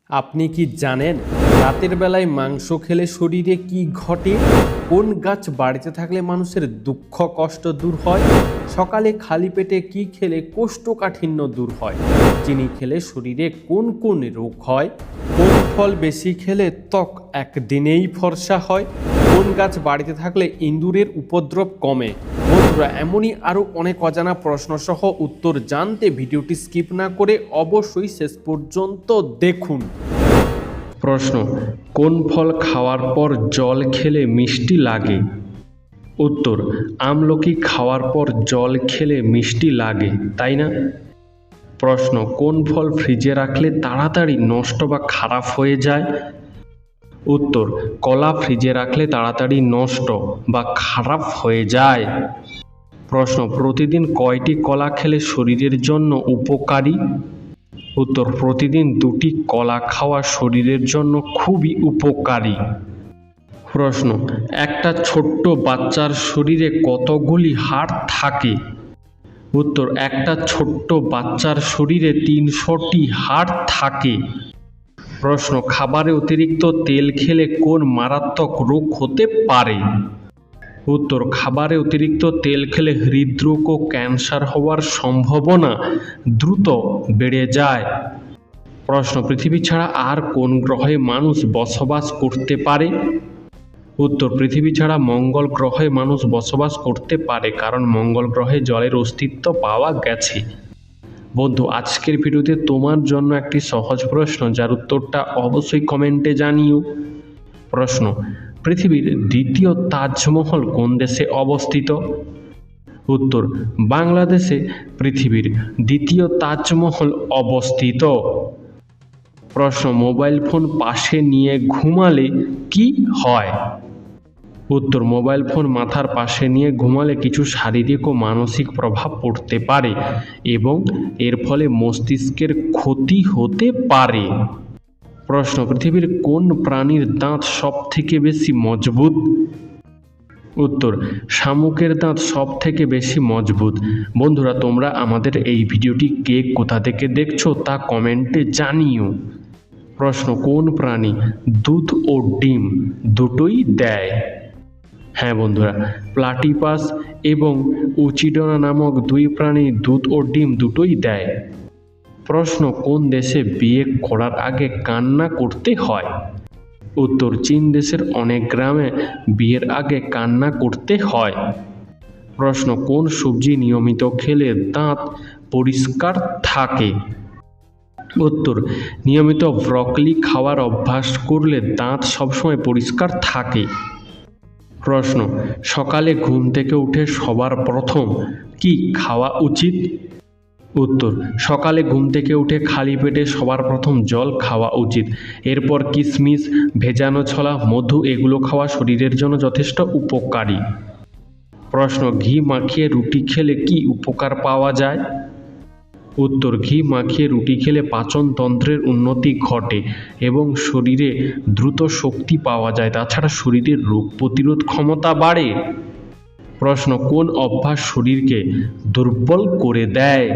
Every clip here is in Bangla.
আপনি কি জানেন রাতের বেলায় মাংস খেলে শরীরে কি ঘটে? কোন গাছ বাড়িতে থাকলে মানুষের দুঃখ কষ্ট দূর হয়? সকালে খালি পেটে কি খেলে কোষ্ঠকাঠিন্য দূর হয়? চিনি খেলে শরীরে কোন কোন রোগ হয়? কোন ফল বেশি খেলে ত্বক একদিনেই ফর্সা হয়? কোন গাছ বাড়িতে থাকলে ইঁদুরের উপদ্রব কমে? বন্ধুরা, এমনই আরও অনেক অজানা প্রশ্নসহ উত্তর জানতে ভিডিওটি স্কিপ না করে অবশ্যই শেষ পর্যন্ত দেখুন। প্রশ্ন, কোন ফল খাওয়ার পর জল খেলে মিষ্টি লাগে? উত্তর, আমলকি খাওয়ার পর জল খেলে মিষ্টি লাগে, তাই না? প্রশ্ন, কোন ফল ফ্রিজে রাখলে তাড়াতাড়ি নষ্ট বা খারাপ হয়ে যায়? উত্তর, কলা ফ্রিজে রাখলে তাড়াতাড়ি নষ্ট বা খারাপ হয়ে যায়। প্রশ্ন, প্রতিদিন কয়টি কলা খেলে শরীরের জন্য উপকারী? উত্তর, প্রতিদিন 2টি কলা খাওয়া শরীরের জন্য খুবই উপকারী। প্রশ্ন, একটা ছোট্ট বাচ্চার শরীরে কতগুলি হাড় থাকে? উত্তর, একটা ছোট্ট বাচ্চার শরীরে 300টি হাড় থাকে। প্রশ্ন, খাবারে অতিরিক্ত তেল খেলে কোন মারাত্মক রোগ হতে পারে? উত্তর, খাবারে অতিরিক্ত তেল খেলে হৃদরোগ ও ক্যান্সার হওয়ার সম্ভাবনা দ্রুত বেড়ে যায়। প্রশ্ন, পৃথিবী ছাড়া আর কোন গ্রহে মানুষ বসবাস করতে পারে? উত্তর, পৃথিবী ছাড়া মঙ্গল গ্রহে মানুষ বসবাস করতে পারে, কারণ মঙ্গল গ্রহে জলের অস্তিত্ব পাওয়া গেছে। বন্ধু, আজকের ভিডিওতে তোমার জন্য একটি সহজ প্রশ্ন, যার উত্তরটা অবশ্যই কমেন্টে জানিও। প্রশ্ন, পৃথিবীর দ্বিতীয় তাজমহল কোন দেশে অবস্থিত? উত্তর, বাংলাদেশে পৃথিবীর দ্বিতীয় তাজমহল অবস্থিত। প্রশ্ন, মোবাইল ফোন পাশে নিয়ে ঘুমালে কি হয়? উত্তর, মোবাইল ফোন মাথার পাশে নিয়ে ঘুমালে কিছু শারীরিক ও মানসিক প্রভাব পড়তে পারে এবং এর ফলে মস্তিষ্কের ক্ষতি হতে পারে। প্রশ্ন, পৃথিবীর কোন প্রাণীর দাঁত সব থেকে বেশি মজবুত? উত্তর, শামুকের দাঁত সব থেকে বেশি মজবুত। বন্ধুরা, তোমরা আমাদের এই ভিডিওটি কে কোথা থেকে দেখছো তা কমেন্টে জানিও। প্রশ্ন, কোন প্রাণী দুধ ও ডিম দুটোই দেয়? হ্যাঁ বন্ধুরা, প্লাটিপাস এবং উচিডনা নামক 2 প্রাণী দুধ ও ডিম দুটোই দেয়। প্রশ্ন, কোন দেশে বিয়ে করার আগে কান্না করতে হয়? উত্তর, চীন দেশের অনেক গ্রামে বিয়ের আগে কান্না করতে হয়। প্রশ্ন, কোন সবজি নিয়মিত খেলে দাঁত পরিষ্কার থাকে? উত্তর, নিয়মিত ব্রকলি খাওয়ার অভ্যাস করলে দাঁত সবসময় পরিষ্কার থাকে। প্রশ্ন, সকালে ঘুম থেকে উঠে সবার প্রথম কি খাওয়া উচিত? উত্তর, সকালে ঘুম থেকে উঠে খালি পেটে সবার প্রথম জল খাওয়া উচিত। এরপর কিশমিশ, ভেজানো ছোলা, মধু এগুলো খাওয়া শরীরের জন্য যথেষ্ট উপকারী। প্রশ্ন, ঘি মাখিয়ে রুটি খেলে কি উপকার পাওয়া যায়? উত্তর, ঘি মাখিয়ে রুটি খেলে পাচনতন্ত্রের উন্নতি ঘটে এবং শরীরে দ্রুত শক্তি পাওয়া যায়। তাছাড়া শরীরের রোগ প্রতিরোধ ক্ষমতা বাড়ে। প্রশ্ন, কোন অভ্যাস শরীরকে দুর্বল করে দেয়?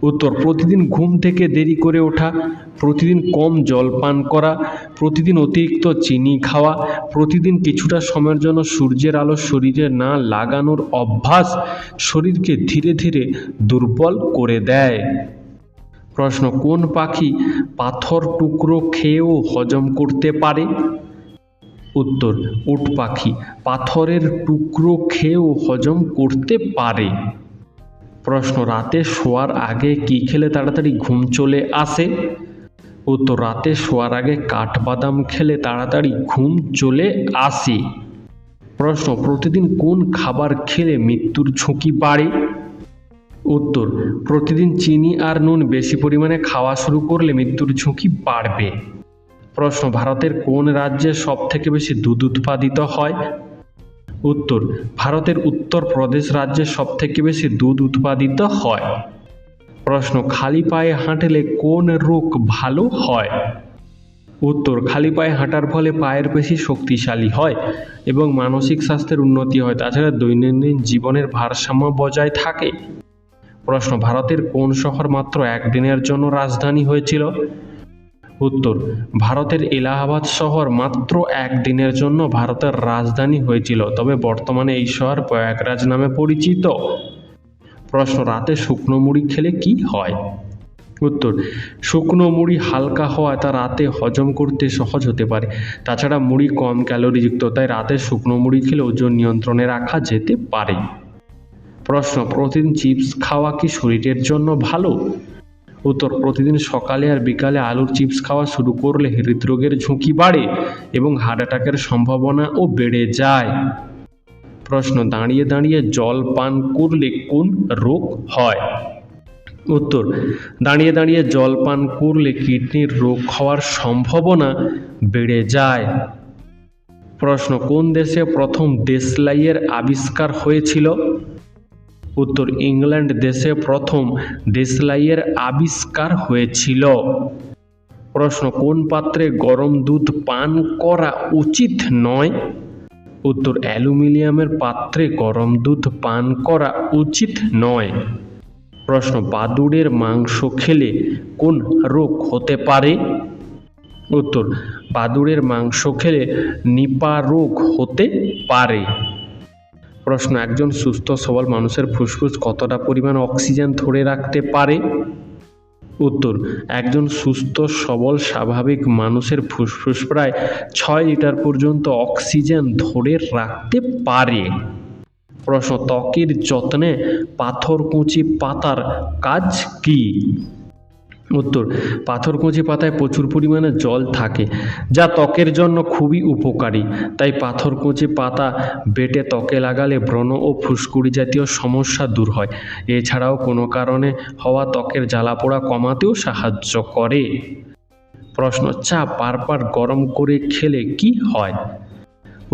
উত্তর, প্রতিদিন ঘুম থেকে দেরি করে ওঠা, প্রতিদিন কম জল পান করা, প্রতিদিন অতিরিক্ত চিনি খাওয়া, প্রতিদিন কিছুটা সময়ের জন্য সূর্যের আলো শরীরে না লাগানোর অভ্যাস শরীরকে ধীরে ধীরে দুর্বল করে দেয়। প্রশ্ন, কোন পাখি পাথর টুকরো খেয়েও হজম করতে পারে? উত্তর, উট পাখি পাথরের টুকরো খেয়েও হজম করতে পারে। প্রশ্ন, রাতে শোয়ার আগে কি খেলে তাড়াতাড়ি ঘুম চলে আসে? উত্তর, রাতে শোয়ার আগে কাঠবাদাম খেলে তাড়াতাড়ি ঘুম চলে আসে। প্রশ্ন, প্রতিদিন কোন খাবার খেলে মৃত্যুর ঝুঁকি বাড়ে? উত্তর, প্রতিদিন চিনি আর নুন বেশি পরিমাণে খাওয়া শুরু করলে মৃত্যুর ঝুঁকি বাড়বে। প্রশ্ন, ভারতের কোন রাজ্যে সব থেকে বেশি দুধ উৎপাদিত হয়? উত্তর, ভারতের উত্তরপ্রদেশ রাজ্যে সব থেকে বেশি দুধ উৎপাদিত হয়। প্রশ্ন, খালি পায়ে হাঁটলে কোন রোগ ভালো হয়? উত্তর, খালি পায়ে হাঁটার ফলে পায়ের পেশি শক্তিশালী হয় এবং মানসিক স্বাস্থ্যের উন্নতি হয়। তাছাড়া দৈনন্দিন জীবনের ভারসাম্য বজায় থাকে। প্রশ্ন, ভারতের কোন শহর মাত্র 1 দিনের জন্য রাজধানী হয়েছিল? উত্তর, ভারতের এলাহাবাদ শহর মাত্র একদিনের জন্য ভারতের রাজধানী হয়েছিল, তবে বর্তমানে এই শহর প্রয়াগরাজ নামে পরিচিত। প্রশ্ন, রাতে শুকনো মুড়ি খেলে কি হয়? উত্তর, শুকনো মুড়ি হালকা হওয়ায় তা রাতে হজম করতে সহজ হতে পারে। তাছাড়া মুড়ি কম ক্যালোরিযুক্ত, তাই রাতে শুকনো মুড়ি খেলে ওজন নিয়ন্ত্রণে রাখা যেতে পারে। প্রশ্ন, প্রতিদিন চিপস খাওয়া কি শরীরের জন্য ভালো? উত্তর, প্রতিদিন সকালে আর বিকালে আলুর চিপস খাওয়া শুরু করলে হৃদরোগের ঝুঁকি বাড়ে এবং হার্ট অ্যাটাকের সম্ভাবনাও বেড়ে যায়। প্রশ্ন, দাঁড়িয়ে দাঁড়িয়ে জল পান করলে কোন রোগ হয়? উত্তর, দাঁড়িয়ে দাঁড়িয়ে জল পান করলে কিডনির রোগ হওয়ার সম্ভাবনা বেড়ে যায়। প্রশ্ন, কোন দেশে প্রথম দেশলাইয়ের আবিষ্কার হয়েছিল? উত্তর, ইংল্যান্ড দেশে প্রথম দেশলাইয়ের আবিষ্কার হয়েছিল। প্রশ্ন, কোন পাত্রে গরম দুধ পান করা উচিত নয়? উত্তর, অ্যালুমিনিয়ামের পাত্রে গরম দুধ পান করা উচিত নয়। প্রশ্ন, বাদুড়ের মাংস খেলে কোন রোগ হতে পারে? উত্তর, বাদুড়ের মাংস খেলে নিপা রোগ হতে পারে। প্রশ্ন, একজন সুস্থ সবল মানুষের ফুসফুস কতটা পরিমাণ অক্সিজেন ধরে রাখতে পারে? উত্তর, একজন সুস্থ সবল স্বাভাবিক মানুষের ফুসফুস প্রায় 6 লিটার পর্যন্ত অক্সিজেন ধরে রাখতে পারে। প্রশ্ন, ত্বকের যত্নে পাথরকুচি পাতার কাজ কি? উত্তর, পাথরকুচি পাতায় প্রচুর পরিমাণে জল থাকে, যা ত্বকের জন্য খুবই উপকারী। তাই পাথরকুচি পাতা বেটে ত্বকে লাগালে ব্রণ ও ফুসকুড়ি জাতীয় সমস্যা দূর হয়। এছাড়াও কোনো কারণে হওয়া ত্বকের জ্বালাপোড়া কমাতেও সাহায্য করে। প্রশ্ন, চা বারবার গরম করে খেলে কি হয়?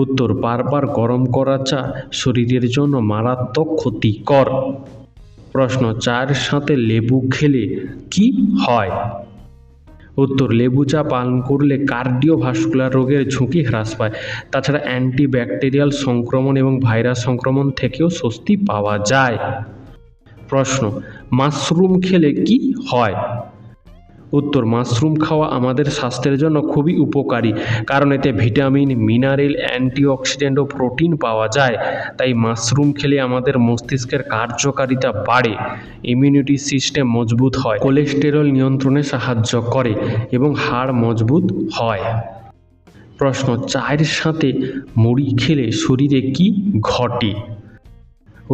উত্তর, বারবার গরম করা চা শরীরের জন্য মারাত্মক ক্ষতিকর। প্রশ্ন, চায়ের সাথে লেবু খেলে কি হয়? উত্তর, লেবু চা পান করলে কার্ডিওভাস্কুলার রোগের ঝুঁকি হ্রাস পায়। তাছাড়া অ্যান্টিব্যাকটেরিয়াল সংক্রমণ এবং ভাইরাস সংক্রমণ থেকেও স্বস্তি পাওয়া যায়। প্রশ্ন, মাশরুম খেলে কি হয়? উত্তর, মাশরুম খাওয়া আমাদের স্বাস্থ্যের জন্য খুবই উপকারী, কারণ এতে ভিটামিন, মিনারেল, অ্যান্টিঅক্সিডেন্ট ও প্রোটিন পাওয়া যায়। তাই মাশরুম খেলে আমাদের মস্তিষ্কের কার্যকারিতা বাড়ে, ইমিউনিটি সিস্টেম মজবুত হয়, কোলেস্টেরল নিয়ন্ত্রণে সাহায্য করে এবং হাড় মজবুত হয়। প্রশ্ন, চায়ের সাথে মুড়ি খেলে শরীরে কি ঘটে?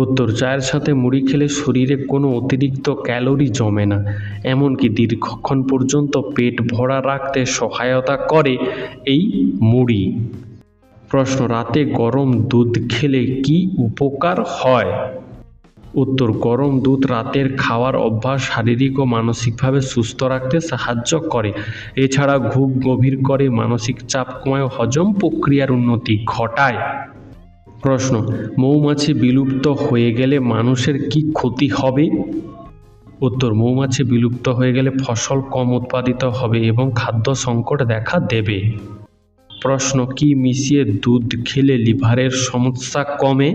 উত্তর, চায়ের সাথে মুড়ি খেলে শরীরে কোনো অতিরিক্ত ক্যালোরি জমে না, এমনকি দীর্ঘক্ষণ পর্যন্ত পেট ভরা রাখতে সহায়তা করে এই মুড়ি। প্রশ্ন, রাতে গরম দুধ খেলে কি উপকার হয়? উত্তর, গরম দুধ রাতের খাওয়ার অভ্যাস শারীরিক ও মানসিকভাবে সুস্থ রাখতে সাহায্য করে। এছাড়া ঘুম গভীর করে, মানসিক চাপ কমায় ও হজম প্রক্রিয়ার উন্নতি ঘটায়। প্রশ্ন, মৌমাছি বিলুপ্ত হয়ে গেলে মানুষের কি ক্ষতি হবে? উত্তর, মৌমাছি বিলুপ্ত হয়ে গেলে ফসল কম উৎপাদিত হবে এবং খাদ্য সংকট দেখা দেবে। প্রশ্ন, কি মিশিয়ে দুধ খেলে লিভারের সমস্যা কমে?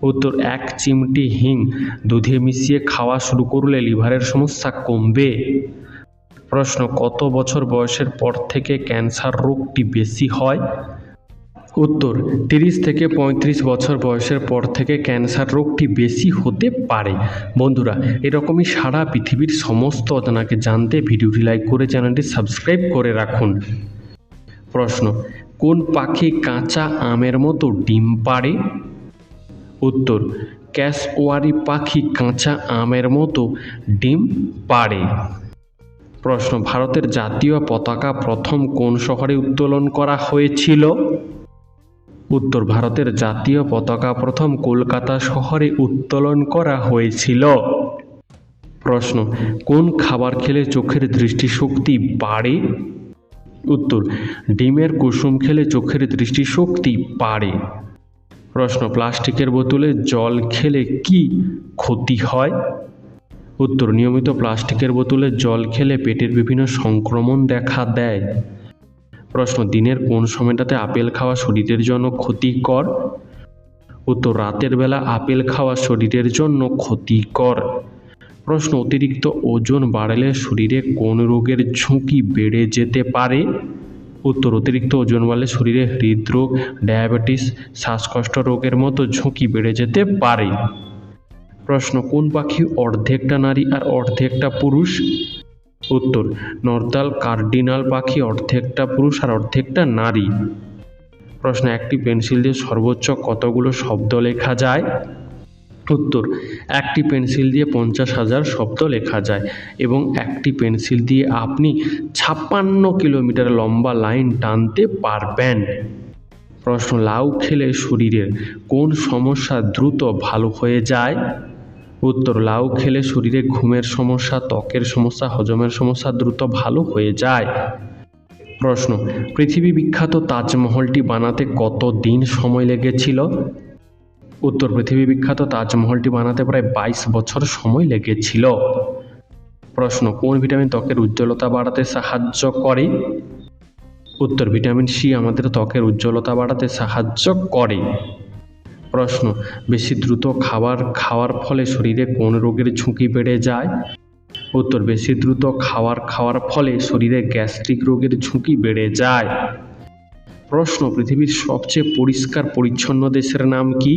উত্তর, 1 চিমটি হিং দুধে মিশিয়ে খাওয়া শুরু করলে লিভারের সমস্যা কমবে। প্রশ্ন, কত বছর বয়সের পর থেকে ক্যান্সার রোগটি বেশি হয়? উত্তর, 30 থেকে 35 বছর বয়সের পর থেকে ক্যান্সার রোগটি বেশি হতে পারে। বন্ধুরা, এরকমই সারা পৃথিবীর সমস্ত অজানাকে জানতে ভিডিওটি লাইক করে চ্যানেলটি সাবস্ক্রাইব করে রাখুন। প্রশ্ন, কোন পাখি কাঁচা আমের মতো ডিম পাড়ে? উত্তর, ক্যাসওয়ারি পাখি কাঁচা আমের মতো ডিম পাড়ে। প্রশ্ন, ভারতের জাতীয় পতাকা প্রথম কোন শহরে উত্তোলন করা হয়েছিল? উত্তর, ভারতের জাতীয় পতাকা প্রথম কলকাতা শহরে উত্তোলন করা হয়েছিল। প্রশ্ন, কোন খাবার খেলে চোখের দৃষ্টিশক্তি বাড়ে? উত্তর, ডিমের কুসুম খেলে চোখের দৃষ্টিশক্তি বাড়ে। প্রশ্ন, প্লাস্টিকের বোতলে জল খেলে কি ক্ষতি হয়? উত্তর, নিয়মিত প্লাস্টিকের বোতলে জল খেলে পেটের বিভিন্ন সংক্রমণ দেখা দেয়। প্রশ্ন, দিনের কোন সময়টাতে আপেল খাওয়া শরীরের জন্য ক্ষতিকর? উত্তর, রাতের বেলা আপেল খাওয়া শরীরের জন্য ক্ষতিকর। প্রশ্ন, অতিরিক্ত ওজন বাড়লে শরীরে কোন রোগের ঝুঁকি বেড়ে যেতে পারে? উত্তর, অতিরিক্ত ওজন বাড়লে শরীরে হৃদরোগ, ডায়াবেটিস, শ্বাসকষ্ট রোগের মতো ঝুঁকি বেড়ে যেতে পারে। প্রশ্ন, কোন পাখি অর্ধেকটা নারী আর অর্ধেকটা পুরুষ? উত্তর, নর্দাল কার্ডিনাল পাখি অর্ধেকটা পুরুষ আর অর্ধেকটা নারী। প্রশ্ন, একটি পেন্সিল দিয়ে সর্বোচ্চ কতগুলো শব্দ লেখা যায়? উত্তর, একটি পেন্সিল দিয়ে 50,000 শব্দ লেখা যায় এবং একটি পেন্সিল দিয়ে আপনি 56 কিলোমিটার লম্বা লাইন টানতে পারবেন। প্রশ্ন, লাউ খেলে শরীরের কোন সমস্যা দ্রুত ভালো হয়ে যায়? উত্তর, লাউ খেলে শরীরে ঘুমের সমস্যা, ত্বকের সমস্যা, হজমের সমস্যা দ্রুত ভালো হয়ে যায়। প্রশ্ন, পৃথিবী বিখ্যাত তাজমহলটি বানাতে কত দিন সময় লেগেছিল? উত্তর, পৃথিবী বিখ্যাত তাজমহলটি বানাতে প্রায় 22 বছর সময় লেগেছিল। প্রশ্ন, কোন ভিটামিন ত্বকের উজ্জ্বলতা বাড়াতে সাহায্য করে? উত্তর, ভিটামিন সি আমাদের ত্বকের উজ্জ্বলতা বাড়াতে সাহায্য করে। প্রশ্ন, বেশি দ্রুত খাবার খাওয়ার ফলে শরীরে কোন রোগের ঝুঁকি বেড়ে যায়? উত্তর, বেশি দ্রুত খাওয়ার ফলে শরীরে গ্যাস্ট্রিক রোগের ঝুঁকি বেড়ে যায়। প্রশ্ন, পৃথিবীর সবচেয়ে পরিষ্কার পরিচ্ছন্ন দেশের নাম কি?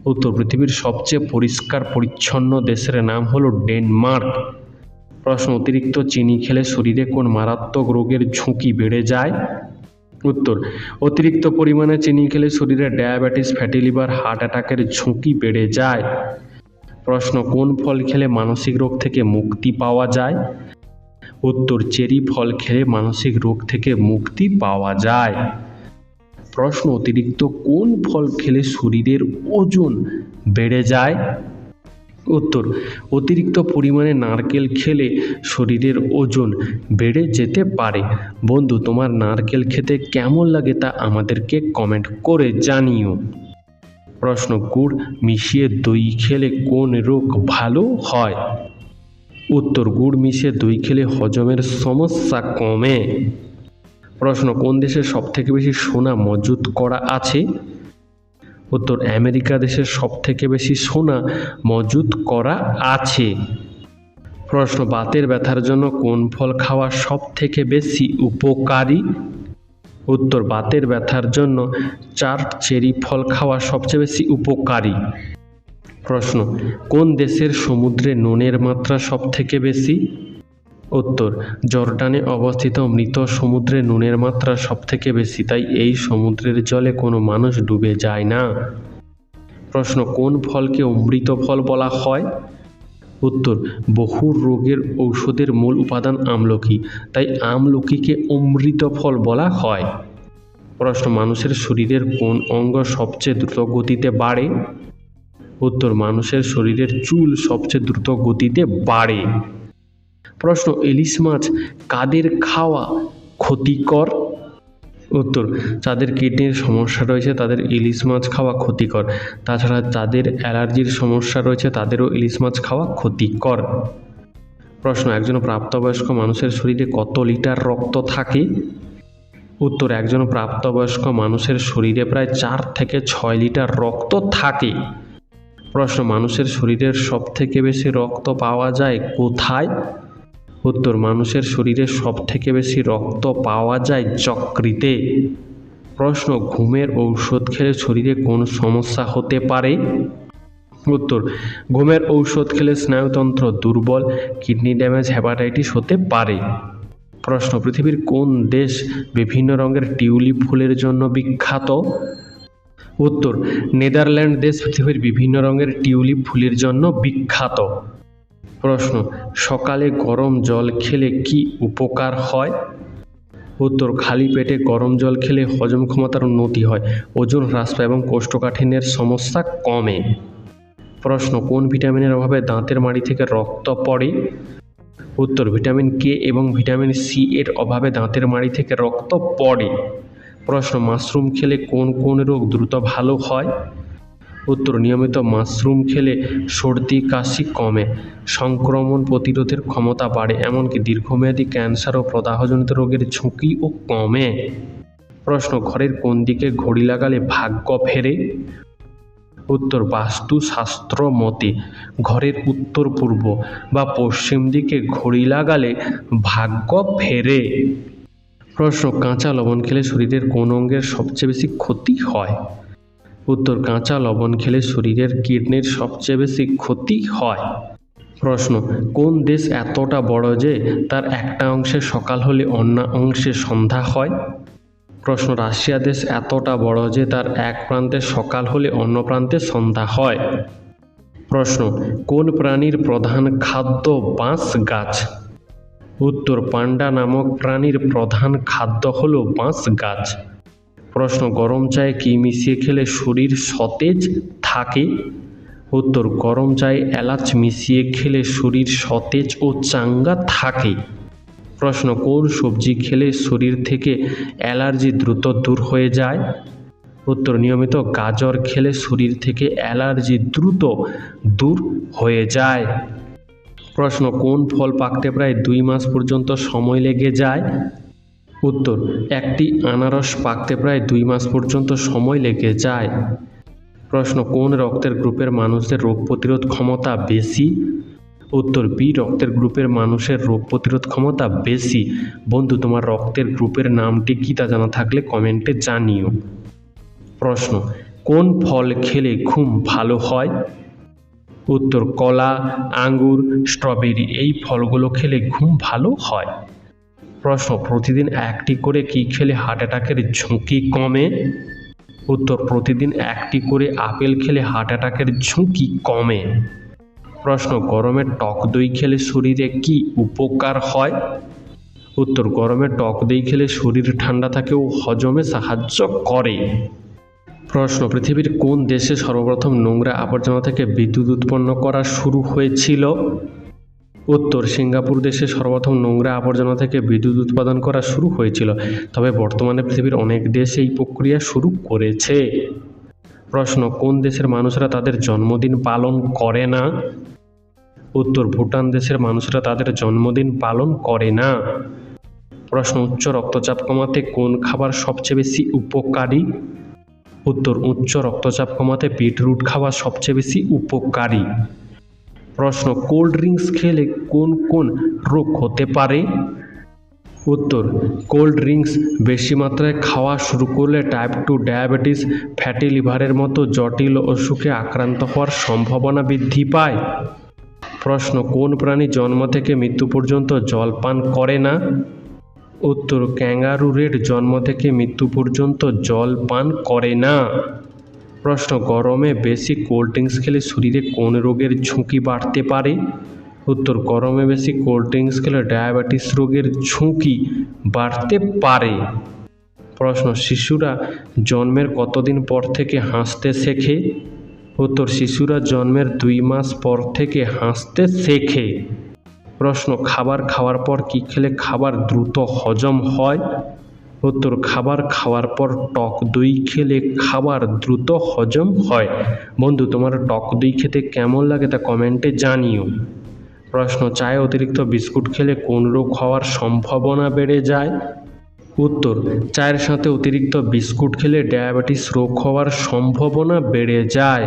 উত্তর, পৃথিবীর সবচেয়ে পরিষ্কার পরিচ্ছন্ন দেশের নাম হলো ডেনমার্ক। প্রশ্ন, অতিরিক্ত চিনি খেলে শরীরে কোন মারাত্মক রোগের ঝুঁকি বেড়ে যায়? উত্তর, অতিরিক্ত পরিমাণে চিনি খেলে শরীরে ডায়াবেটিস, ফ্যাটি লিভার, হার্ট অ্যাটাকের ঝুঁকি বেড়ে যায়। প্রশ্ন, কোন ফল খেলে মানসিক রোগ থেকে মুক্তি পাওয়া যায়? উত্তর, চেরি ফল খেলে মানসিক রোগ থেকে মুক্তি পাওয়া যায়। প্রশ্ন, অতিরিক্ত কোন ফল খেলে শরীরের ওজন বেড়ে যায়? উত্তর, অতিরিক্ত পরিমাণে নারকেল খেলে শরীরের ওজন বেড়ে যেতে পারে। বন্ধু, তোমার নারকেল খেতে কেমন লাগে তা আমাদেরকে কমেন্ট করে জানিও। প্রশ্ন, গুড় মিশিয়ে দই খেলে কোন রোগ ভালো হয়? উত্তর, গুড় মিশিয়ে দই খেলে হজমের সমস্যা কমে। প্রশ্ন, কোন দেশে সবথেকে বেশি সোনা মজুত করা আছে? উত্তর, আমেরিকা দেশে সবথেকে বেশি সোনা মজুত করা আছে। প্রশ্ন, বাতের ব্যথার জন্য কোন ফল খাওয়া সবথেকে বেশি উপকারী? উত্তর, বাতের ব্যথার জন্য চার্ট চেরি ফল খাওয়া সবচেয়ে বেশি উপকারী। প্রশ্ন, কোন দেশের সমুদ্রে নুনের মাত্রা সবথেকে বেশি? উত্তর, জর্ডানে অবস্থিত মৃত সমুদ্রে নুনের মাত্রা সবথেকে বেশি, তাই এই সমুদ্রের জলে কোনো মানুষ ডুবে যায় না। প্রশ্ন, কোন ফলকে অমৃত ফল বলা হয়? উত্তর, বহু রোগের ঔষধের মূল উপাদান আমলকি, তাই আমলকিকে অমৃত ফল বলা হয়। প্রশ্ন, মানুষের শরীরের কোন অঙ্গ সবচেয়ে দ্রুত গতিতে বাড়ে? উত্তর, মানুষের শরীরের চুল সবচেয়ে দ্রুত গতিতে বাড়ে। প্রশ্ন, ইলিশ মাছ কাদের খাওয়া ক্ষতিকর? উত্তর, যাদের কিডনির সমস্যা রয়েছে তাদের ইলিশ মাছ খাওয়া ক্ষতিকর। তাছাড়া যাদের অ্যালার্জির সমস্যা রয়েছে তাদেরও ইলিশ মাছ খাওয়া ক্ষতিকর। প্রশ্ন, একজন প্রাপ্তবয়স্ক মানুষের শরীরে কত লিটার রক্ত থাকে? উত্তর, একজন প্রাপ্তবয়স্ক মানুষের শরীরে প্রায় 4 থেকে 6 লিটার রক্ত থাকে। প্রশ্ন, মানুষের শরীরের সবথেকে বেশি রক্ত পাওয়া যায় কোথায়? উত্তর, মানুষের শরীরে সবথেকে বেশি রক্ত পাওয়া যায় যকৃতে। প্রশ্ন, ঘুমের ঔষধ খেলে শরীরে কোন সমস্যা হতে পারে? উত্তর, ঘুমের ঔষধ খেলে স্নায়ুতন্ত্র দুর্বল, কিডনি ড্যামেজ, হেপাটাইটিস হতে পারে। প্রশ্ন, পৃথিবীর কোন দেশ বিভিন্ন রঙের টিউলিপ ফুলের জন্য বিখ্যাত? উত্তর, নেদারল্যান্ড দেশ পৃথিবীর বিভিন্ন রঙের টিউলিপ ফুলের জন্য বিখ্যাত। প্রশ্ন, সকালে গরম জল খেলে কি উপকার হয়? উত্তর, খালি পেটে গরম জল খেলে হজম ক্ষমতার উন্নতি হয়, ওজন হ্রাস পায় এবং কোষ্ঠকাঠিন্যের সমস্যা কমে। প্রশ্ন, কোন ভিটামিনের অভাবে দাঁতের মাড়ি থেকে রক্ত পড়ে? উত্তর, ভিটামিন কে এবং ভিটামিন সি এর অভাবে দাঁতের মাড়ি থেকে রক্ত পড়ে। প্রশ্ন, মাশরুম খেলে কোন কোন রোগ দ্রুত ভালো হয়? উত্তর, নিয়মিত মাশরুম খেলে সর্দি কাশি কমে, সংক্রমণ প্রতিরোধের ক্ষমতা বাড়ে, এমনকি দীর্ঘমেয়াদী ক্যান্সার ও প্রদাহজনিত রোগের ঝুঁকিও কমে। প্রশ্ন, ঘরের কোন দিকে ঘড়ি লাগালে ভাগ্য ফেরে? উত্তর বাস্তুশাস্ত্র মতে ঘরের উত্তর পূর্ব বা পশ্চিম দিকে ঘড়ি লাগালে ভাগ্য ফেরে। প্রশ্ন, কাঁচা লবণ খেলে শরীরের কোন অঙ্গের সবচেয়ে বেশি ক্ষতি হয়? উত্তর, কাঁচা লবণ খেলে শরীরের কিডনির সবচেয়ে বেশি ক্ষতি হয়। প্রশ্ন, কোন দেশ এতটা বড় যে তার একটা অংশে সকাল হলে অন্য অংশে সন্ধ্যা হয়? প্রশ্ন, রাশিয়া দেশ এতটা বড় যে তার এক প্রান্তে সকাল হলে অন্য প্রান্তে সন্ধ্যা হয়। প্রশ্ন, কোন প্রাণীর প্রধান খাদ্য বাঁশ গাছ? উত্তর, পান্ডা নামক প্রাণীর প্রধান খাদ্য হলো বাঁশ গাছ। প্রশ্ন, গরম চায়ে কি মিশিয়ে খেলে শরীর সতেজ থাকে? উত্তর, গরম চায়ে এলাচ মিশিয়ে খেলে শরীর সতেজ ও চাঙ্গা থাকে। প্রশ্ন, কোন সবজি খেলে শরীর থেকে অ্যালার্জি দ্রুত দূর হয়ে যায়? উত্তর, নিয়মিত গাজর খেলে শরীর থেকে অ্যালার্জি দ্রুত দূর হয়ে যায়। প্রশ্ন, কোন ফল পাকতে প্রায় 2 মাস পর্যন্ত সময় লেগে যায়? উত্তর, একটি আনারস পাকতে প্রায় 2 মাস পর্যন্ত সময় লেগে যায়। প্রশ্ন, কোন রক্তের গ্রুপের মানুষদের রোগ প্রতিরোধ ক্ষমতা বেশি? উত্তর, বি রক্তের গ্রুপের মানুষের রোগ প্রতিরোধ ক্ষমতা বেশি। বন্ধু, তোমার রক্তের গ্রুপের নামটি কি তা জানা থাকলে কমেন্টে জানিও। প্রশ্ন, কোন ফল খেলে ঘুম ভালো হয়? উত্তর, কলা, আঙ্গুর, স্ট্রবেরি এই ফলগুলো খেলে ঘুম ভালো হয়। প্রশ্ন, প্রতিদিন একটি করে কি খেলে হার্ট অ্যাটাকের ঝুঁকি কমে? উত্তর, প্রতিদিন একটি করে আপেল খেলে হার্ট অ্যাটাকের ঝুঁকি কমে। প্রশ্ন, গরমে টক দই খেলে শরীরে কি উপকার হয়? উত্তর, গরমে টক দই খেলে শরীর ঠান্ডা থাকে ও হজমে সাহায্য করে। প্রশ্ন, পৃথিবীর কোন দেশে সর্বপ্রথম নোংরা আবর্জনা থেকে বিদ্যুৎ উৎপন্ন করা শুরু হয়েছিল? উত্তর, সিঙ্গাপুর দেশে সর্বপ্রথম নোংরা আবর্জনা থেকে বিদ্যুৎ উৎপাদন করা শুরু হয়েছিল। তবে বর্তমানে পৃথিবীর অনেক দেশ এই প্রক্রিয়া শুরু করেছে। প্রশ্ন, কোন দেশের মানুষরা তাদের জন্মদিন পালন করে না? উত্তর, ভুটান দেশের মানুষরা তাদের জন্মদিন পালন করে না। প্রশ্ন, উচ্চ রক্তচাপ কমাতে কোন খাবার সবচেয়ে বেশি উপকারী? উত্তর, উচ্চ রক্তচাপ কমাতে বিটরুট খাওয়া সবচেয়ে বেশি উপকারী। প্রশ্ন, কোল্ড ড্রিঙ্কস খেলে কোন কোন রোগ হতে পারে? উত্তর, কোল্ড ড্রিঙ্কস বেশি মাত্রায় খাওয়া শুরু করলে টাইপ 2 ডায়াবেটিস, ফ্যাটি লিভারের মতো জটিল অসুখে আক্রান্ত হওয়ার সম্ভাবনা বৃদ্ধি পায়। প্রশ্ন, কোন প্রাণী জন্ম থেকে মৃত্যু পর্যন্ত জল পান করে না? উত্তর, ক্যাঙ্গারুরের জন্ম থেকে মৃত্যু পর্যন্ত জল পান করে না। প্রশ্ন, গরমে বেশি কোল্ড ড্রিঙ্কস খেলে শরীরে কোন রোগের ঝুঁকি বাড়তে পারে? উত্তর, গরমে বেশি কোল্ড ড্রিঙ্কস খেলে ডায়াবেটিস রোগের ঝুঁকি বাড়তে পারে। প্রশ্ন, শিশুরা জন্মের কতদিন পর থেকে হাসতে শেখে? উত্তর, শিশুরা জন্মের 2 মাস পর থেকে হাসতে শেখে। প্রশ্ন, খাবার খাওয়ার পর কি খেলে খাবার দ্রুত হজম হয়? উত্তর, খাবার খাওয়ার পর টক দই খেলে খাবার দ্রুত হজম হয়। বন্ধু, তোমার টক দই খেতে কেমন লাগে তা কমেন্টে জানিও। প্রশ্ন, চায়ে অতিরিক্ত বিস্কুট খেলে কোন রোগ হওয়ার সম্ভাবনা বেড়ে যায়? উত্তর, চায়ের সাথে অতিরিক্ত বিস্কুট খেলে ডায়াবেটিস রোগ হওয়ার সম্ভাবনা বেড়ে যায়।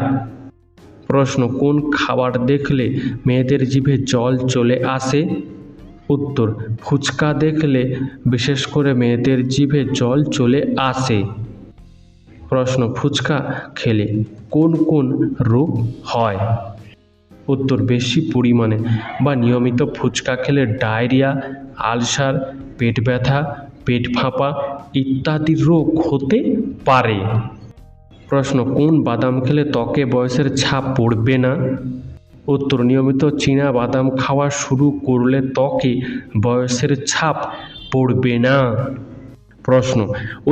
প্রশ্ন, কোন খাবার দেখলে মেয়েদের জিভে জল চলে আসে? উত্তর, ফুচকা দেখলে বিশেষ করে মেয়েদের জিভে জল চলে আসে। প্রশ্ন, ফুচকা খেলে কোন কোন রোগ হয়? উত্তর, বেশি পরিমাণে বা নিয়মিত ফুচকা খেলে ডায়রিয়া, আলসার, পেট ব্যথা, পেট ফাঁপা ইত্যাদি রোগ হতে পারে। প্রশ্ন, কোন বাদাম খেলে ত্বকে বয়সের ছাপ পড়বে না? উত্তর, নিয়মিত চীনা বাদাম খাওয়া শুরু করলে ত্বকে বয়সের ছাপ পড়বে না। প্রশ্ন,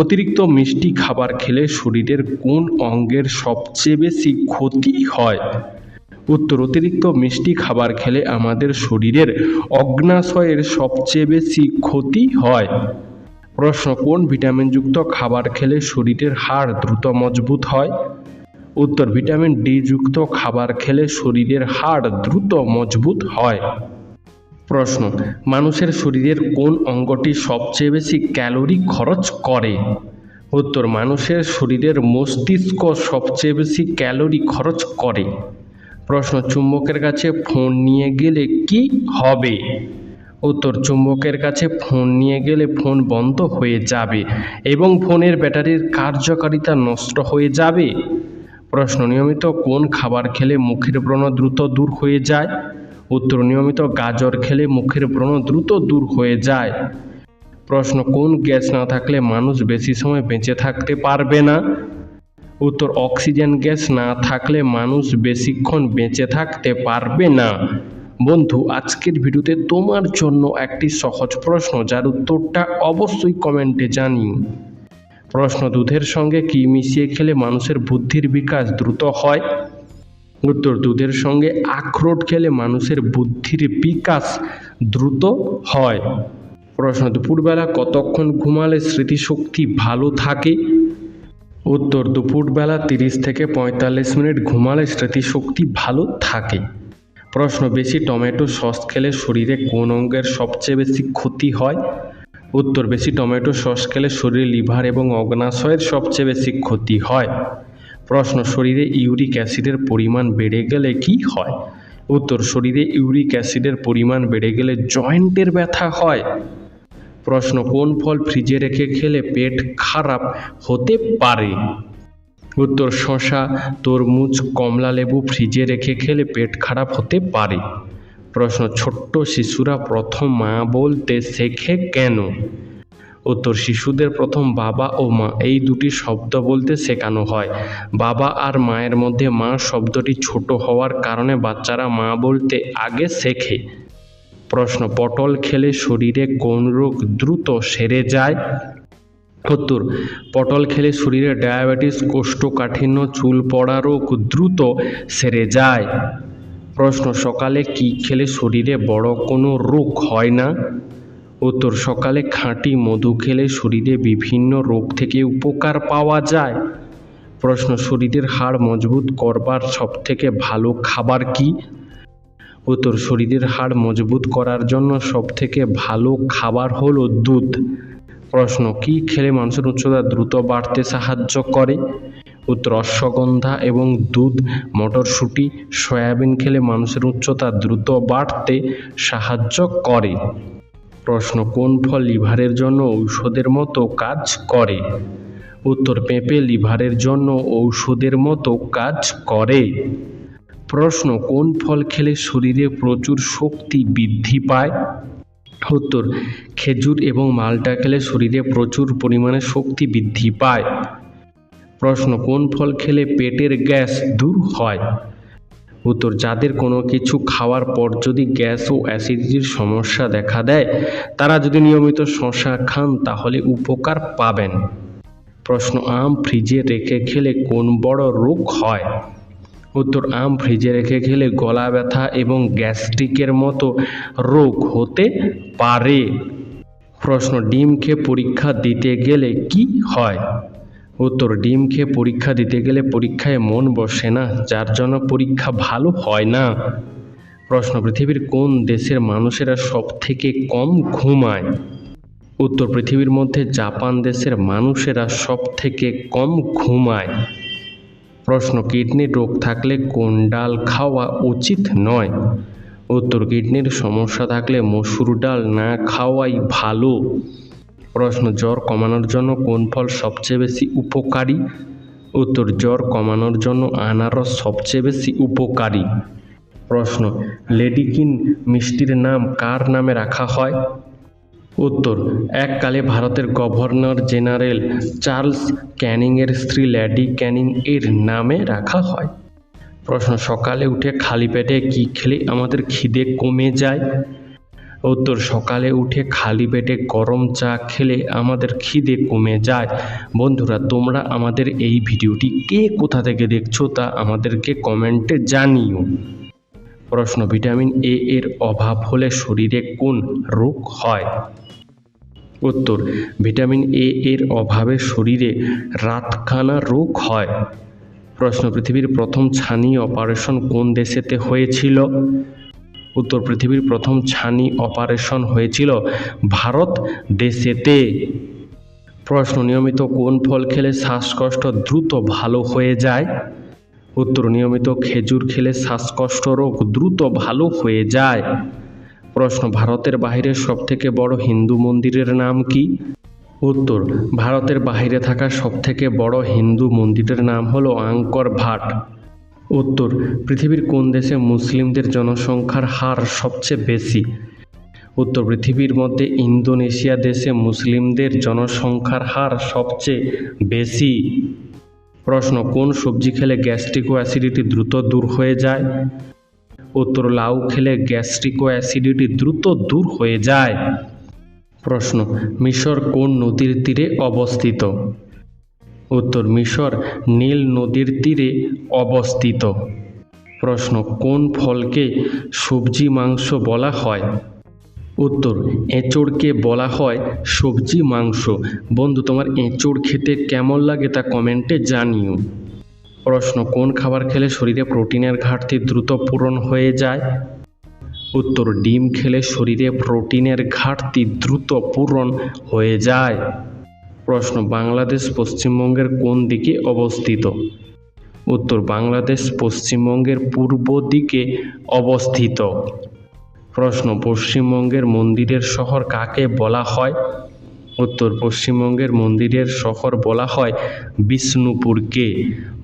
অতিরিক্ত মিষ্টি খাবার খেলে শরীরের কোন অঙ্গের সবচেয়ে বেশি ক্ষতি হয়? উত্তর, অতিরিক্ত মিষ্টি খাবার খেলে আমাদের শরীরের অগ্ন্যাশয়ের সবচেয়ে বেশি ক্ষতি হয়। প্রশ্ন, কোন ভিটামিনযুক্ত খাবার খেলে শরীরের হাড় দ্রুত মজবুত হয়? উত্তর, ভিটামিন ডি যুক্ত খাবার খেলে শরীরের হাড় দ্রুত মজবুত হয়। প্রশ্ন, মানুষের শরীরের কোন অঙ্গটি সবচেয়ে বেশি ক্যালোরি খরচ করে? উত্তর, মানুষের শরীরের মস্তিষ্ক সবচেয়ে বেশি ক্যালোরি খরচ করে। প্রশ্ন, চুম্বকের কাছে ফোন নিয়ে গেলে কি হবে? উত্তর, চুম্বকের কাছে ফোন নিয়ে গেলে ফোন বন্ধ হয়ে যাবে এবং ফোনের ব্যাটারির কার্যকারিতা নষ্ট হয়ে যাবে। প্রশ্ন, নিয়মিত কোন খাবার খেলে মুখের ব্রণ দ্রুত দূর হয়ে যায়? উত্তর, নিয়মিত গাজর খেলে মুখের ব্রণ দ্রুত দূর হয়ে যায়। প্রশ্ন, কোন গ্যাস না থাকলে মানুষ বেশি সময় বেঁচে থাকতে পারবে না? উত্তর, অক্সিজেন গ্যাস না থাকলে মানুষ বেশিক্ষণ বেঁচে থাকতে পারবে না। বন্ধু, আজকের ভিডিওতে তোমার জন্য একটি সহজ প্রশ্ন, যার উত্তরটা অবশ্যই কমেন্টে জানিও। প্রশ্ন, দুধের সঙ্গে কি মিশিয়ে খেলে মানুষের বুদ্ধির বিকাশ দ্রুত হয়? উত্তর, দুধের সঙ্গে আখরোট খেলে মানুষের বুদ্ধির বিকাশ দ্রুত হয়। প্রশ্ন, দুপুরবেলা কতক্ষণ ঘুমালে স্মৃতিশক্তি ভালো থাকে? উত্তর, দুপুরবেলা 30 থেকে 45 মিনিট ঘুমালে স্মৃতিশক্তি ভালো থাকে। প্রশ্ন, বেশি টমেটো সস খেলে শরীরে কোন অঙ্গের সবচেয়ে বেশি ক্ষতি হয়? উত্তর, বেশি টমেটো সস খেলে শরীরে লিভার এবং অগ্নাশয়ের সবচেয়ে বেশি ক্ষতি হয়। প্রশ্ন, শরীরে ইউরিক অ্যাসিডের পরিমাণ বেড়ে গেলে কি হয়? উত্তর, শরীরে ইউরিক অ্যাসিডের পরিমাণ বেড়ে গেলে জয়েন্টের ব্যথা হয়। প্রশ্ন, কোন ফল ফ্রিজে রেখে খেলে পেট খারাপ হতে পারে? উত্তর, শসা, তরমুজ, কমলা লেবু ফ্রিজে রেখে খেলে পেট খারাপ হতে পারে। প্রশ্ন, ছোট্ট শিশুরা প্রথম মা বলতে শেখে কেন? উত্তর, শিশুদের প্রথম বাবা ও মা এই দুটি শব্দ বলতে শেখানো হয়। বাবা আর মায়ের মধ্যে মা শব্দটি ছোট হওয়ার কারণে বাচ্চারা মা বলতে আগে শেখে। প্রশ্ন, পটল খেলে শরীরে কোন রোগ দ্রুত সেরে যায়? উত্তর, পটল খেলে শরীরে ডায়াবেটিস, কোষ্ঠকাঠিন্য, চুল পড়া রোগ দ্রুত সেরে যায়। প্রশ্ন, সকালে কি খেলে শরীরে বড় কোনো রোগ হয় না? উত্তর, সকালে খাঁটি মধু খেলে শরীরে বিভিন্ন রোগ থেকে উপকার পাওয়া যায়। প্রশ্ন, শরীরের হাড় মজবুত করবার সবথেকে ভালো খাবার কি? উত্তর, শরীরের হাড় মজবুত করার জন্য সবথেকে ভালো খাবার হলো দুধ। প্রশ্ন, কি খেলে মানুষের উচ্চতা দ্রুত বাড়তে সাহায্য করে? উত্তর, অশ্বগন্ধা এবং দুধ। মটরশুঁটি, সয়াবিন খেলে মানুষের উচ্চতা দ্রুত বাড়তে সাহায্য করে। প্রশ্ন, কোন ফল লিভারের জন্য ঔষধের মতো কাজ করে? উত্তর, পেঁপে লিভারের জন্য ঔষধের মতো কাজ করে। প্রশ্ন, কোন ফল খেলে শরীরে প্রচুর শক্তি বৃদ্ধি পায়? উত্তর, খেজুর এবং মালটা খেলে শরীরে প্রচুর পরিমাণে শক্তি বৃদ্ধি পায়। প্রশ্ন, কোন ফল খেলে পেটের গ্যাস দূর হয়? উত্তর, যাদের কোনো কিছু খাওয়ার পর যদি গ্যাস ও অ্যাসিডিটির সমস্যা দেখা দেয়, তারা যদি নিয়মিত শসা খান তাহলে উপকার পাবেন। প্রশ্ন, আম ফ্রিজে রেখে খেলে কোন বড় রোগ হয়? উত্তর, আম ফ্রিজে রেখে খেলে গলা ব্যথা এবং গ্যাস্ট্রিকের মতো রোগ হতে পারে। প্রশ্ন, ডিম খেয়ে পরীক্ষা দিতে গেলে কি হয়? উত্তর, ডিম খেয়ে পরীক্ষা দিতে গেলে পরীক্ষায় মন বসে না, যার জন্য পরীক্ষা ভালো হয় না। প্রশ্ন, পৃথিবীর কোন দেশের মানুষেরা সব থেকে কম ঘুমায়? উত্তর, পৃথিবীর মধ্যে জাপান দেশের মানুষেরা সব থেকে কম ঘুমায়। প্রশ্ন, কিডনির রোগ থাকলে কোন ডাল খাওয়া উচিত নয়? উত্তর, কিডনির সমস্যা থাকলে মসুর ডাল না খাওয়াই ভালো। প্রশ্ন, জ্বর কমানোর জন্য কোন ফল সবচেয়ে বেশি উপকারী? উত্তর, জ্বর কমানোর জন্য আনারস সবচেয়ে বেশি উপকারী। প্রশ্ন, লেডিকিন মিষ্টির নাম কার নামে রাখা হয়? উত্তর, এককালে ভারতের গভর্নর জেনারেল চার্লস ক্যানিংয়ের স্ত্রী লেডি ক্যানিং এর নামে রাখা হয়। প্রশ্ন, সকালে উঠে খালি পেটে কি খেলে আমাদের খিদে কমে যায়? উত্তর, সকালে উঠে খালি পেটে গরম চা খেলে আমাদের খিদে কমে যায়। বন্ধুরা, তোমরা আমাদের এই ভিডিওটি কে কোথা থেকে দেখছো তা আমাদেরকে কমেন্টে জানিও। প্রশ্ন, ভিটামিন এ এর অভাব হলে শরীরে কোন রোগ হয়? উত্তর, ভিটামিন এ এর অভাবে শরীরে রাতকানা রোগ হয়। প্রশ্ন, পৃথিবীর প্রথম ছানি অপারেশন কোন দেশেতে হয়েছিল? উত্তর, পৃথিবীর প্রথম ছানি অপারেশন হয়েছিল ভারত দেশেতে। প্রশ্ন নিয়মিত কোন ফল খেলে শ্বাসকষ্ট দ্রুত ভালো হয়ে যায়? উত্তর নিয়মিত খেজুর খেলে শ্বাসকষ্ট রোগ দ্রুত ভালো হয়ে যায়। প্রশ্ন ভারতের বাইরে সবথেকে বড় হিন্দু মন্দিরের নাম কি? উত্তর ভারতের বাইরে থাকা সবথেকে বড় হিন্দু মন্দিরের নাম হলো আঙ্কর ভাট। উত্তর পৃথিবীর কোন দেশে মুসলিমদের জনসংখ্যার হার সবচেয়ে বেশি? উত্তর পৃথিবীর মধ্যে ইন্দোনেশিয়া দেশে মুসলিমদের জনসংখ্যার হার সবচেয়ে বেশি। প্রশ্ন কোন সবজি খেলে গ্যাস্ট্রিক ও অ্যাসিডিটি দ্রুত দূর হয়ে যায়? উত্তর লাউ খেলে গ্যাস্ট্রিক ও অ্যাসিডিটি দ্রুত দূর হয়ে যায়। প্রশ্ন মিশর কোন নদীর তীরে অবস্থিত? উত্তর মিশর নীল নদীর তীরে অবস্থিত। প্রশ্ন কোন ফলকে সবজি মাংস বলা হয়? উত্তর এঁচোড়কে বলা হয় সবজি মাংস। বন্ধু, তোমার এঁচোড় খেতে কেমন লাগে তা কমেন্টে জানিও। প্রশ্ন কোন খাবার খেলে শরীরে প্রোটিনের ঘাটতি দ্রুত পূরণ হয়ে যায়? উত্তর ডিম খেলে শরীরে প্রোটিনের ঘাটতি দ্রুত পূরণ হয়ে যায়। প্রশ্ন বাংলাদেশ পশ্চিমবঙ্গের কোন দিকে অবস্থিত? উত্তর বাংলাদেশ পশ্চিমবঙ্গের পূর্ব দিকে অবস্থিত। প্রশ্ন পশ্চিমবঙ্গের মন্দিরের শহর কাকে বলা হয়? উত্তর পশ্চিমবঙ্গের মন্দিরের শহর বলা হয় বিষ্ণুপুরকে।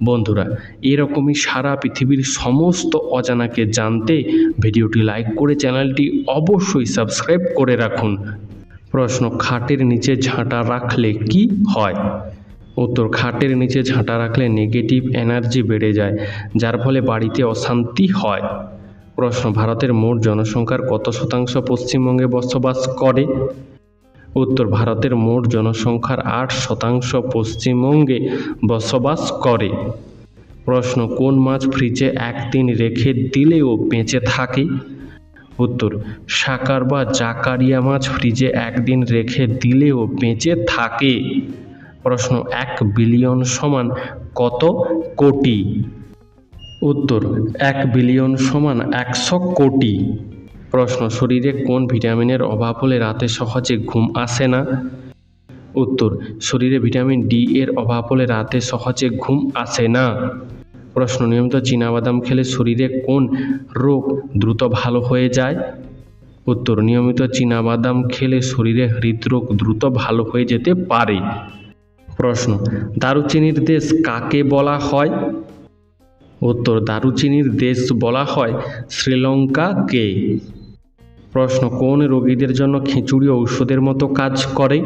বন্ধুরা, এরকমই সারা পৃথিবীর সমস্ত অজানাকে জানতে ভিডিওটি লাইক করে চ্যানেলটি অবশ্যই সাবস্ক্রাইব করে রাখুন। প্রশ্ন খাটের নিচে ঝাঁটা রাখলে কি হয়? উত্তর খাটের নিচে ঝাঁটা রাখলে নেগেটিভ এনার্জি বেড়ে যায়, যার ফলে বাড়িতে অশান্তি হয়। প্রশ্ন ভারতের মোট জনসংখ্যার কত শতাংশ পশ্চিমবঙ্গে বসবাস করে? উত্তর ভারতের মোট জনসংখ্যার 8% পশ্চিমবঙ্গে বসবাস করে। প্রশ্ন কোন মাছ ফ্রিজে একদিন রেখে দিলেও বেঁচে থাকে? উত্তর সাকার বা জাকারিয়া মাছ ফ্রিজে একদিন রেখে দিলেও বেঁচে থাকে। প্রশ্ন 1 বিলিয়ন সমান কত কোটি? উত্তর 1 বিলিয়ন সমান 100 কোটি। প্রশ্ন শরীরে কোন ভিটামিনের অভাব হলে রাতে সহজে ঘুম আসে না? উত্তর শরীরে ভিটামিন ডি এর অভাব হলে রাতে সহজে ঘুম আসে না। প্রশ্ন নিয়মিত চীনাবাদাম খেলে শরীরে কোন রোগ দ্রুত ভালো হয়ে যায়? উত্তর নিয়মিত চীনাবাদাম খেলে শরীরে হৃদরোগ দ্রুত ভালো হয়ে যেতে পারে। প্রশ্ন দারুচিনির দেশ কাকে বলা হয়? উত্তর দারুচিনির দেশ বলা হয় শ্রীলঙ্কাকে। প্রশ্ন কোন রোগীদের জন্য খিচুড়ি ঔষধের মতো কাজ করে?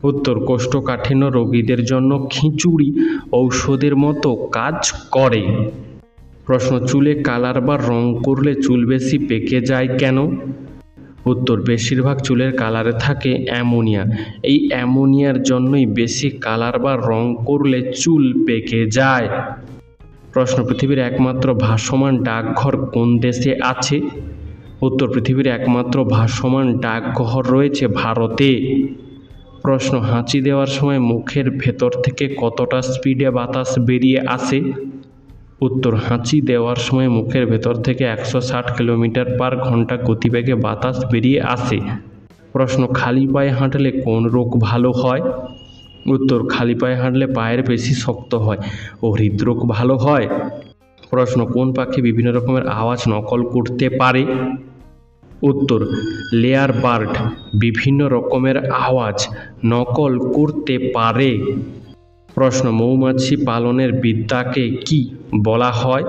উত্তর কোষ্ঠকাঠিন্য রোগীদের জন্য খিচুড়ি ঔষধের মতো কাজ করে। প্রশ্ন চুলে কালার বা রং করলে চুল বেশি পেকে যায় কেন? উত্তর বেশিরভাগ চুলের কালারে থাকে অ্যামোনিয়া। এই অ্যামোনিয়ার জন্যই বেশি কালার বা রং করলে চুল পেকে যায়। প্রশ্ন পৃথিবীর একমাত্র ভাসমান ডাকঘর কোন দেশে আছে? উত্তর পৃথিবীর একমাত্র ভাসমান ডাকঘর রয়েছে ভারতে। প্রশ্ন হাঁচি দেওয়ার সময় মুখের ভেতর থেকে কতটা স্পিডে বাতাস বেরিয়ে আসে? উত্তর হাঁচি দেওয়ার সময় মুখের ভেতর থেকে 160 কিলোমিটার/ঘন্টা গতিবেগে বাতাস বেরিয়ে আসে। প্রশ্ন খালি পায়ে হাঁটলে কোন রোগ ভালো হয়? উত্তর খালি পায়ে হাঁটলে পায়ের পেশি শক্ত হয় ও হৃদরোগ ভালো হয়। প্রশ্ন কোন পাখি বিভিন্ন রকমের আওয়াজ নকল করতে পারে? উত্তর লেয়ার বার্ড বিভিন্ন রকমের আওয়াজ নকল করতে পারে। প্রশ্ন মৌমাছি পালনের বিদ্যাকে কি বলা হয়?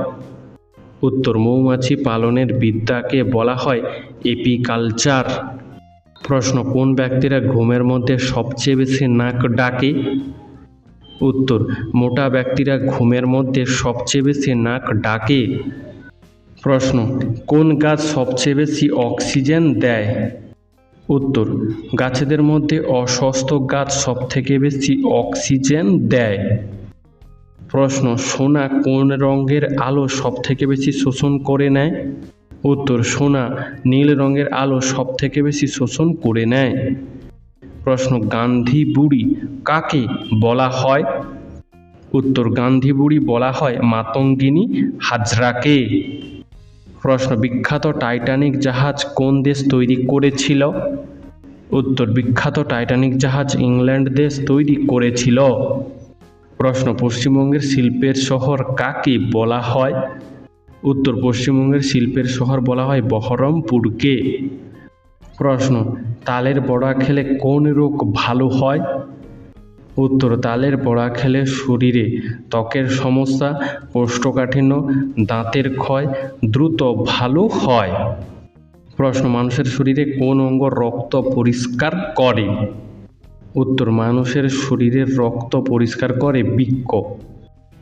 উত্তর মৌমাছি পালনের বিদ্যাকে বলা হয় এপিকালচার। প্রশ্ন কোন ব্যক্তিরা ঘুমের মধ্যে সবচেয়ে বেশি নাক ডাকে? উত্তর মোটা ব্যক্তিরা ঘুমের মধ্যে সবচেয়ে বেশি নাক ডাকে। প্রশ্ন কোন গাছ সবচেয়ে বেশি অক্সিজেন দেয়? উত্তর গাছেদের মধ্যে অশ্বত্থ গাছ সবথেকে বেশি অক্সিজেন দেয়। প্রশ্ন সোনা কোন রঙের আলো সবথেকে বেশি শোষণ করে নেয়? উত্তর সোনা নীল রঙের আলো সবথেকে বেশি শোষণ করে নেয়। প্রশ্ন গান্ধী বুড়ি কাকে বলা হয়? উত্তর গান্ধী বুড়ি বলা হয় মাতঙ্গিনী হাজরাকে। প্রশ্ন বিখ্যাত টাইটানিক জাহাজ কোন দেশ তৈরি করেছিল? উত্তর, বিখ্যাত টাইটানিক জাহাজ ইংল্যান্ড দেশ তৈরি করেছিল। প্রশ্ন, পশ্চিমবঙ্গের শিল্পের শহর কাকে বলা হয়? উত্তর, পশ্চিমবঙ্গের শিল্পের শহর বলা হয় বহরমপুরকে। প্রশ্ন, তালের বড়া খেলে কোন রোগ ভালো হয়? উত্তর, তালের বড়া খেলে শরীরে ত্বকের সমস্যা, কোষ্ঠকাঠিন্য, দাঁতের ক্ষয় দ্রুত ভালো হয়। প্রশ্ন, মানুষের শরীরে কোন অঙ্গ রক্ত পরিষ্কার করে? উত্তর, মানুষের শরীরের রক্ত পরিষ্কার করে বৃক্ক।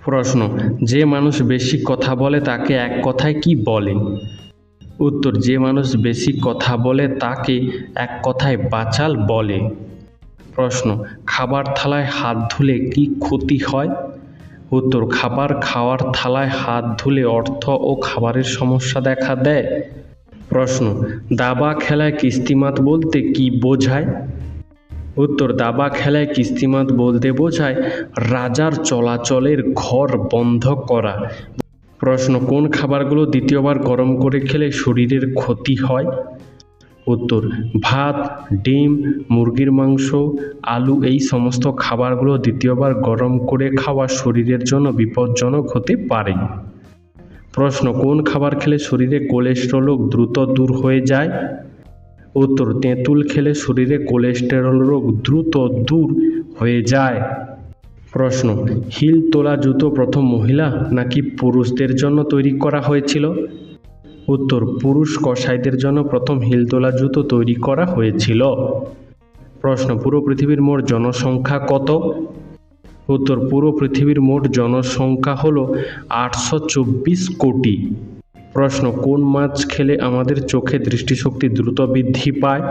প্রশ্ন, যে মানুষ বেশি কথা বলে তাকে এক কথায় কি বলে? উত্তর, যে মানুষ বেশি কথা বলে তাকে এক কথায় বাচাল বলে। প্রশ্ন, খাবার থালায় হাত ধুলে কি ক্ষতি হয়? উত্তর, খাবার খাওয়ার থালায় হাত ধুলে অর্থ ও খাবারের সমস্যা দেখা দেয়। প্রশ্ন, দাবা খেলায় কিস্তিমাত বলতে কি বোঝায়? উত্তর, দাবা খেলায় কিস্তিমাত বলতে বোঝায় রাজার চলাচলের ঘর বন্ধ করা। প্রশ্ন, কোন খাবারগুলো দ্বিতীয়বার গরম করে খেলে শরীরের ক্ষতি হয়? উত্তর, ভাত, ডিম, মুরগির মাংস, আলু এই সমস্ত খাবারগুলো দ্বিতীয়বার গরম করে খাওয়া শরীরের জন্য বিপজ্জনক হতে পারে। প্রশ্ন, কোন খাবার খেলে শরীরে কোলেস্টেরল দ্রুত দূর হয়ে যায়? উত্তর, তেঁতুল খেলে শরীরে কোলেস্টেরল রোগ দ্রুত দূর হয়ে যায়। প্রশ্ন, হিল তোলা জুতো প্রথম মহিলা নাকি পুরুষদের জন্য তৈরি করা হয়েছিল? উত্তর, পুরুষ কসাইদের জন্য প্রথম হিল তোলা জুতো তৈরি করা হয়েছিল। প্রশ্ন, পুরো পৃথিবীর মোট জনসংখ্যা কত? উত্তর, পুরো পৃথিবীর মোট জনসংখ্যা হল 824 কোটি। প্রশ্ন, কোন মাছ খেলে আমাদের চোখে দৃষ্টিশক্তি দ্রুত বৃদ্ধি পায়?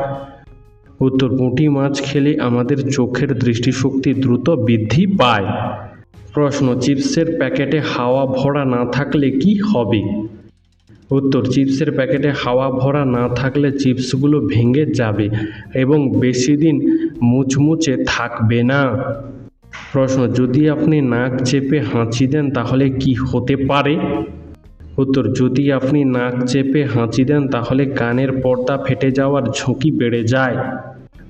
উত্তর, পুঁটি মাছ খেলে আমাদের চোখের দৃষ্টিশক্তি দ্রুত বৃদ্ধি পায়। প্রশ্ন, চিপসের প্যাকেটে হাওয়া ভরা না থাকলে কি হবে? উত্তর, চিপসের প্যাকেটে হাওয়া ভরা না থাকলে চিপসগুলো ভেঙে যাবে এবং বেশি দিন মুচমুচে থাকবে না। প্রশ্ন, যদি আপনি নাক চেপে হাঁচি দেন তাহলে কি হতে পারে? উত্তর, যদি আপনি নাক চেপে হাঁচি দেন তাহলে কানের পর্দা ফেটে যাওয়ার ঝুঁকি বেড়ে যায়।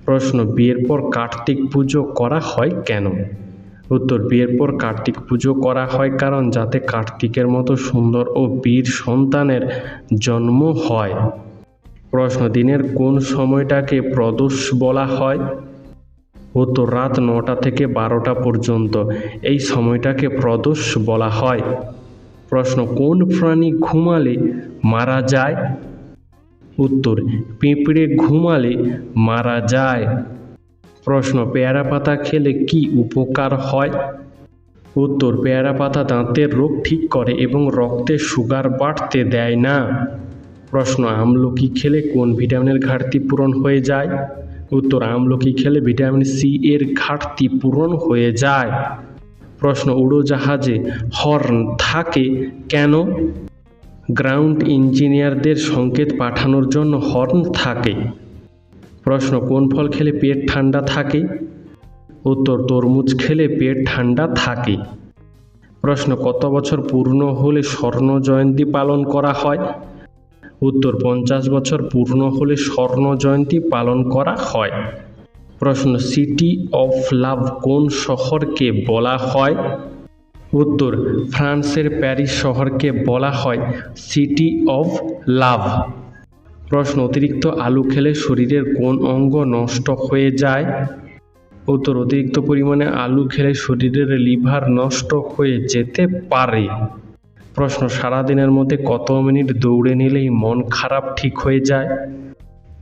প্রশ্ন, বিয়ের পর কার্তিক পুজো করা হয় কেন? উত্তর, বিয়ের পর কার্তিক পুজো করা হয় কারণ যাতে কার্তিকের মতো সুন্দর ও বীর সন্তানের জন্ম হয়। প্রশ্ন, দিনের কোন সময়টাকে প্রদোষ বলা হয়? উত্তর, রাত 9টা থেকে 12টা পর্যন্ত এই সময়টাকে প্রদোষ বলা হয়। প্রশ্ন, কোন প্রাণী ঘুমালে মারা যায়? উত্তর, পিঁপড়ে ঘুমালে মারা যায়। প্রশ্ন, পেয়ারা পাতা খেলে কি উপকার হয়? উত্তর, পেয়ারা পাতা দাঁতের রোগ ঠিক করে এবং রক্তে সুগার বাড়তে দেয় না। প্রশ্ন, আমলকি খেলে কোন ভিটামিনের ঘাটতি পূরণ হয়ে যায়? উত্তর, আমলকি খেলে ভিটামিন সি এর ঘাটতি পূরণ হয়ে যায়। প্রশ্ন, উড়োজাহাজে হর্ন থাকে কেন? গ্রাউন্ড ইঞ্জিনিয়ারদের সংকেত পাঠানোর জন্য হর্ন থাকে। প্রশ্ন, কোন ফল খেলে পেট ঠান্ডা থাকে? উত্তর, তরমুজ খেলে পেট ঠান্ডা থাকে। প্রশ্ন, কত বছর পূর্ণ হলে স্বর্ণ জয়ন্তী পালন করা হয়? উত্তর, 50 বছর পূর্ণ হলে স্বর্ণ জয়ন্তী পালন করা হয়। প্রশ্ন, সিটি অফ লাভ কোন শহরকে বলা হয়? উত্তর, ফ্রান্সের প্যারিস শহরকে বলা হয় সিটি অফ লাভ। প্রশ্ন, অতিরিক্ত আলু খেলে শরীরের কোন অঙ্গ নষ্ট হয়ে যায়? উত্তর, অতিরিক্ত পরিমাণে আলু খেলে শরীরের লিভার নষ্ট হয়ে যেতে পারে। প্রশ্ন, সারাদিনের মধ্যে কত মিনিট দৌড়ে নিলেই মন খারাপ ঠিক হয়ে যায়?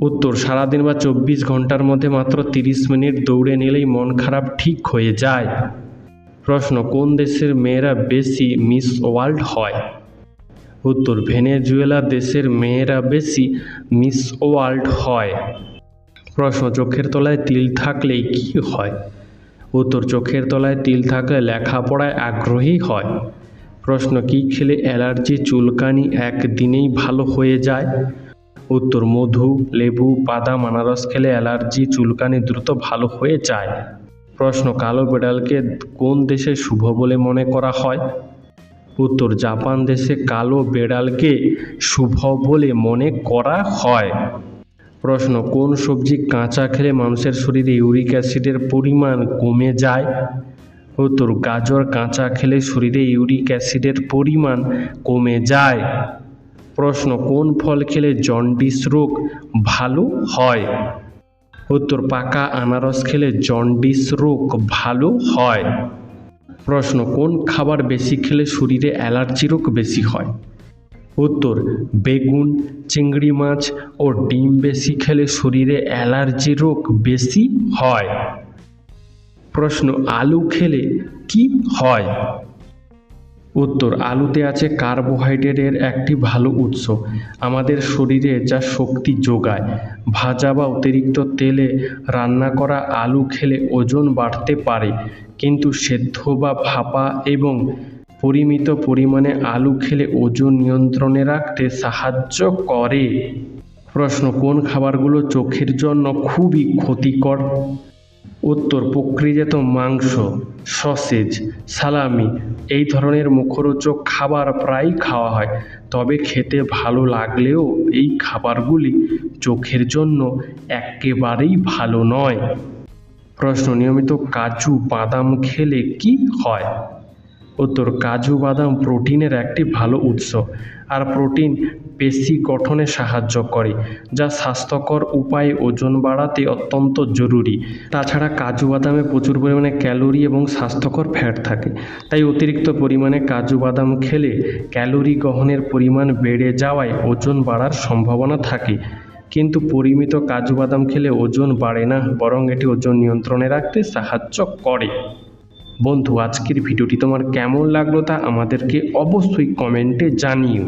উত্তর, সারাদিন বা 24 ঘন্টার মধ্যে মাত্র 30 মিনিট দৌড়ে নিলেই মন খারাপ ঠিক হয়ে যায়। প্রশ্ন, কোন দেশের মেয়েরা বেশি মিস ওয়ার্ল্ড হয়? উত্তর, ভেনেজুয়েলা দেশের মেয়েরা বেশি মিস ওয়ার্ল্ড হয়। প্রশ্ন, চোখের তলায় তিল থাকলে কি হয়? উত্তর, চোখের তলায় তিল থাকলে লেখাপড়ায় আগ্রহী হয়। প্রশ্ন, কি খেলে অ্যালার্জি চুলকানি একদিনেই ভালো হয়ে যায়? উত্তর, মধু, লেবু, বাদাম, আনারস খেলে অ্যালার্জি চুলকানি দ্রুত ভালো হয়ে যায়। প্রশ্ন, কালো বিড়ালকে কোন দেশে শুভ বলে মনে করা হয়? উত্তর, জাপান দেশে কালো বিড়ালকে শুভ বলে মনে করা হয়। প্রশ্ন, কোন সবজি কাঁচা খেলে মানুষের শরীরে ইউরিক অ্যাসিডের পরিমাণ কমে যায়? উত্তর, গাজর কাঁচা খেলে শরীরে ইউরিক অ্যাসিডের পরিমাণ কমে যায়। প্রশ্ন, কোন ফল খেলে জন্ডিস রোগ ভালো হয়? উত্তর, পাকা আনারস খেলে জন্ডিস রোগ ভালো হয়। প্রশ্ন, কোন খাবার বেশি খেলে শরীরে অ্যালার্জি রোগ বেশি হয়? উত্তর, বেগুন, চিংড়ি মাছ ও ডিম বেশি খেলে শরীরে অ্যালার্জি রোগ বেশি হয়। প্রশ্ন, আলু খেলে কি হয়? উত্তর, আলুতে আছে কার্বোহাইড্রেটের একটি ভালো উৎস, আমাদের শরীরে যা শক্তি যোগায়। ভাজা বা অতিরিক্ত তেলে রান্না করা আলু খেলে ওজন বাড়তে পারে, কিন্তু সেদ্ধ বা ভাপা এবং পরিমিত পরিমাণে আলু খেলে ওজন নিয়ন্ত্রণে রাখতে সাহায্য করে। প্রশ্ন, কোন খাবারগুলো চোখের জন্য খুবই ক্ষতিকর? উত্তর, প্রক্রিয়াজাত মাংস, সসেজ, সালামি এই ধরনের মুখরোচক খাবার প্রায়ই খাওয়া হয়, তবে খেতে ভালো লাগলেও এই খাবারগুলি চোখের জন্য একেবারেই ভালো নয়। প্রশ্ন, নিয়মিত কাজু বাদাম খেলে কি হয়? উত্তর, কাজু বাদাম প্রোটিনের একটি ভালো উৎস, আর প্রোটিন পেশি গঠনে সাহায্য করে, যা স্বাস্থ্যকর উপায়ে ওজন বাড়াতে অত্যন্ত জরুরি। তাছাড়া কাজু বাদামে প্রচুর পরিমাণে ক্যালোরি এবং স্বাস্থ্যকর ফ্যাট থাকে, তাই অতিরিক্ত পরিমাণে কাজু বাদাম খেলে ক্যালোরি গ্রহণের পরিমাণ বেড়ে যাওয়ায় ওজন বাড়ার সম্ভাবনা থাকে। কিন্তু পরিমিত কাজু বাদাম খেলে ওজন বাড়ে না, বরং এটি ওজন নিয়ন্ত্রণে রাখতে সাহায্য করে। বন্ধু, আজকের ভিডিওটি তোমার কেমন লাগলো তা আমাদেরকে অবশ্যই কমেন্টে জানিও।